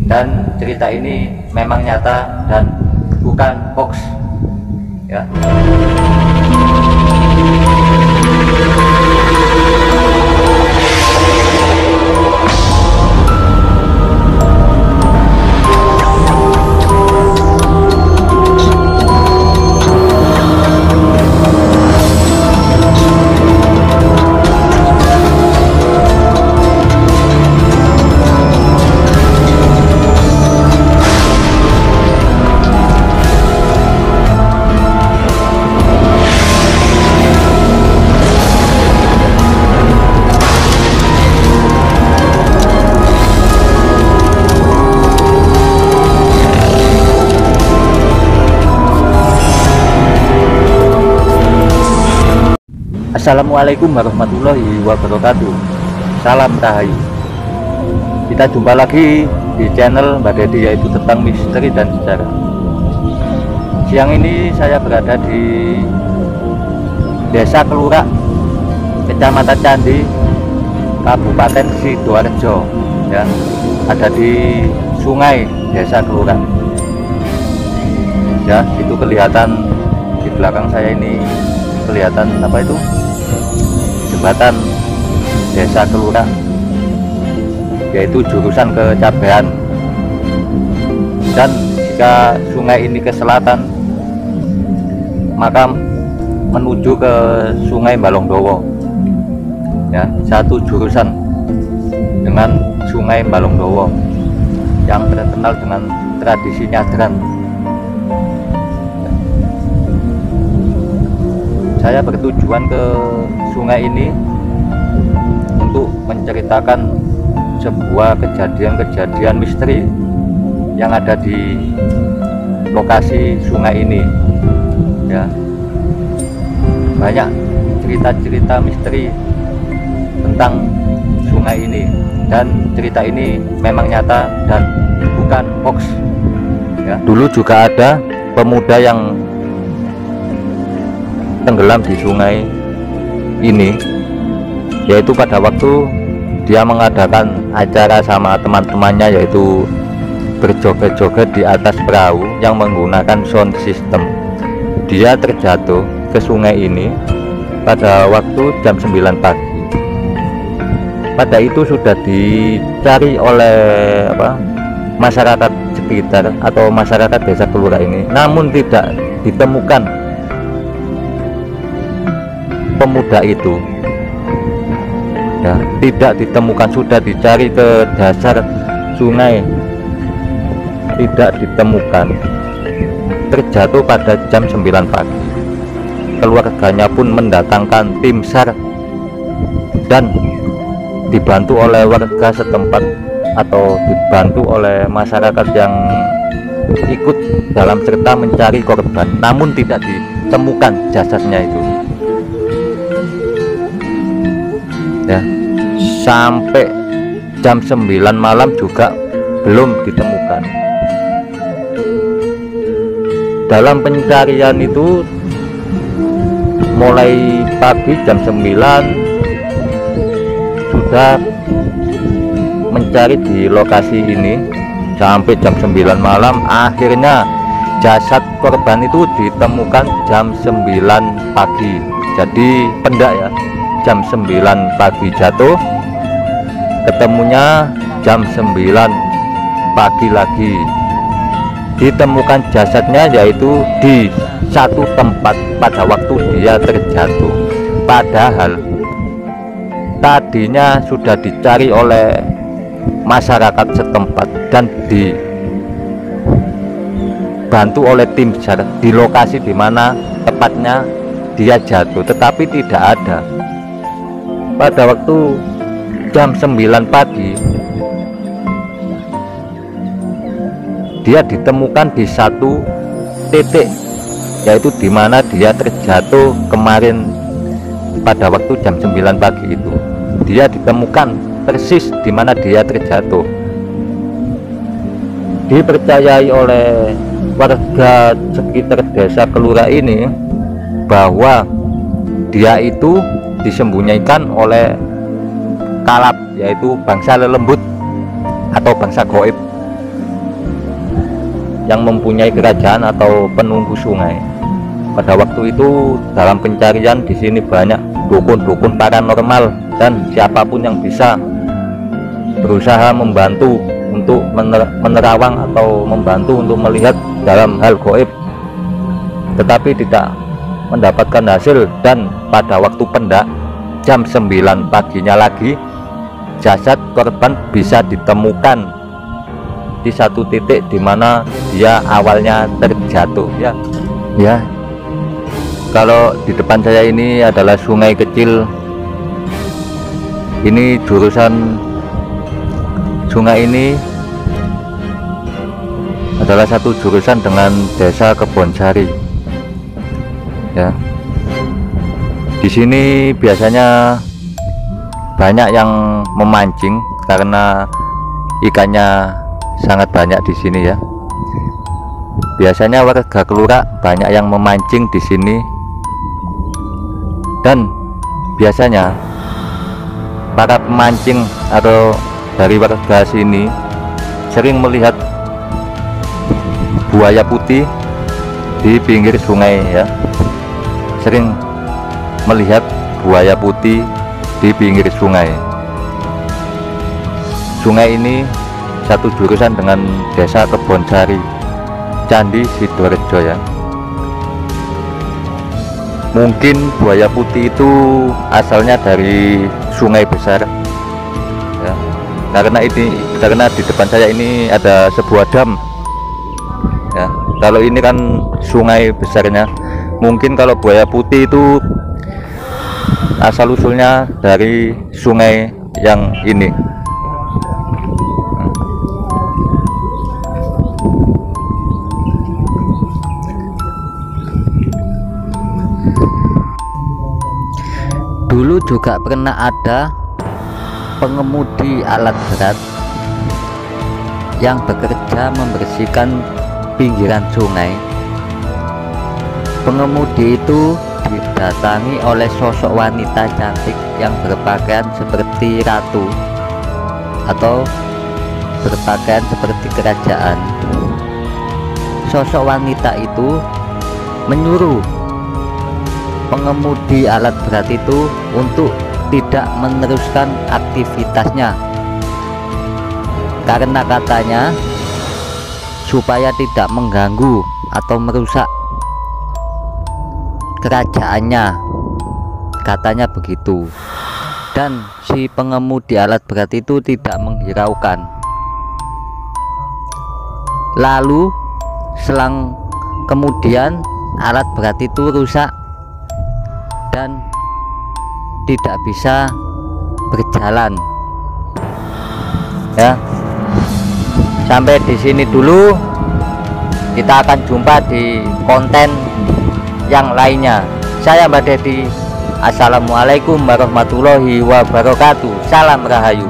dan cerita ini memang nyata dan bukan hoax ya. Assalamualaikum warahmatullahi wabarakatuh. Salam Rahayu. Kita jumpa lagi di channel Mbak Dedi, yaitu tentang misteri dan sejarah. Siang ini saya berada di Desa Kelurak, Kecamatan Candi, Kabupaten Sidoarjo ya. Ada di sungai Desa Kelurak ya. Itu kelihatan di belakang saya ini, kelihatan apa itu, jembatan Desa Kelurak, yaitu jurusan ke Cabean. Dan jika sungai ini ke selatan, maka menuju ke Sungai Balongdowo ya, satu jurusan dengan Sungai Balongdowo yang terkenal dengan tradisi nyadran. Saya bertujuan ke sungai ini untuk menceritakan sebuah kejadian-kejadian misteri yang ada di lokasi sungai ini ya. Banyak cerita-cerita misteri tentang sungai ini, dan cerita ini memang nyata dan bukan hoax ya. Dulu juga ada pemuda yang tenggelam di sungai ini, yaitu pada waktu dia mengadakan acara sama teman-temannya, yaitu berjoget-joget di atas perahu yang menggunakan sound system. Dia terjatuh ke sungai ini pada waktu jam 9 pagi. Pada itu sudah dicari oleh masyarakat sekitar atau masyarakat Desa Kelurak ini, namun tidak ditemukan pemuda itu ya, tidak ditemukan. Sudah dicari ke dasar sungai, tidak ditemukan. Terjatuh pada jam 9 pagi. Keluarganya pun mendatangkan tim SAR dan dibantu oleh warga setempat atau dibantu oleh masyarakat yang ikut dalam serta mencari korban, namun tidak ditemukan jasadnya itu ya. Sampai jam 9 malam juga belum ditemukan. Dalam pencarian itu mulai pagi jam 9 sudah mencari di lokasi ini sampai jam 9 malam. Akhirnya jasad korban itu ditemukan jam 9 pagi. Jadi pendak ya, jam 9 pagi jatuh, ketemunya jam 9 pagi lagi. Ditemukan jasadnya yaitu di satu tempat pada waktu dia terjatuh. Padahal tadinya sudah dicari oleh masyarakat setempat dan dibantu oleh tim SAR di lokasi di mana tepatnya dia jatuh, tetapi tidak ada. Pada waktu jam 9 pagi dia ditemukan di satu titik, yaitu di mana dia terjatuh kemarin pada waktu jam 9 pagi itu. Dia ditemukan persis di mana dia terjatuh. Dipercayai oleh warga sekitar Desa Kelurak ini bahwa dia itu disembunyikan oleh kalap, yaitu bangsa lelembut atau bangsa goib yang mempunyai kerajaan atau penunggu sungai. Pada waktu itu dalam pencarian di sini banyak dukun-dukun paranormal dan siapapun yang bisa berusaha membantu untuk menerawang atau membantu untuk melihat dalam hal gaib, tetapi tidak mendapatkan hasil. Dan pada waktu pendak jam 9 paginya lagi, jasad korban bisa ditemukan di satu titik di mana dia awalnya terjatuh. Ya, kalau di depan saya ini adalah sungai kecil. Ini jurusan sungai ini adalah satu jurusan dengan desa Kebonsari. Ya, di sini biasanya banyak yang memancing karena ikannya sangat banyak di sini ya. Biasanya warga Kelurak banyak yang memancing di sini, dan biasanya para pemancing atau dari warga sini sering melihat buaya putih di pinggir sungai ya. Sering melihat buaya putih di pinggir sungai. Sungai ini satu jurusan dengan desa Kebonsari, Candi Sidorejo ya. Mungkin buaya putih itu asalnya dari sungai besar ya, karena di depan saya ini ada sebuah dam ya. Kalau ini kan sungai besarnya, mungkin kalau buaya putih itu asal usulnya dari sungai yang ini. Dulu juga pernah ada pengemudi alat berat yang bekerja membersihkan pinggiran sungai. Pengemudi itu didatangi oleh sosok wanita cantik yang berpakaian seperti ratu atau berpakaian seperti kerajaan. Sosok wanita itu menyuruh pengemudi alat berat itu untuk tidak meneruskan aktivitasnya, karena katanya supaya tidak mengganggu atau merusak kerajaannya, katanya begitu. Dan si pengemudi alat berat itu tidak menghiraukan. Lalu selang kemudian alat berat itu rusak dan tidak bisa berjalan ya. Sampai di sini dulu, kita akan jumpa di konten yang lainnya. Saya Mbak Dedi, assalamualaikum warahmatullahi wabarakatuh, salam rahayu.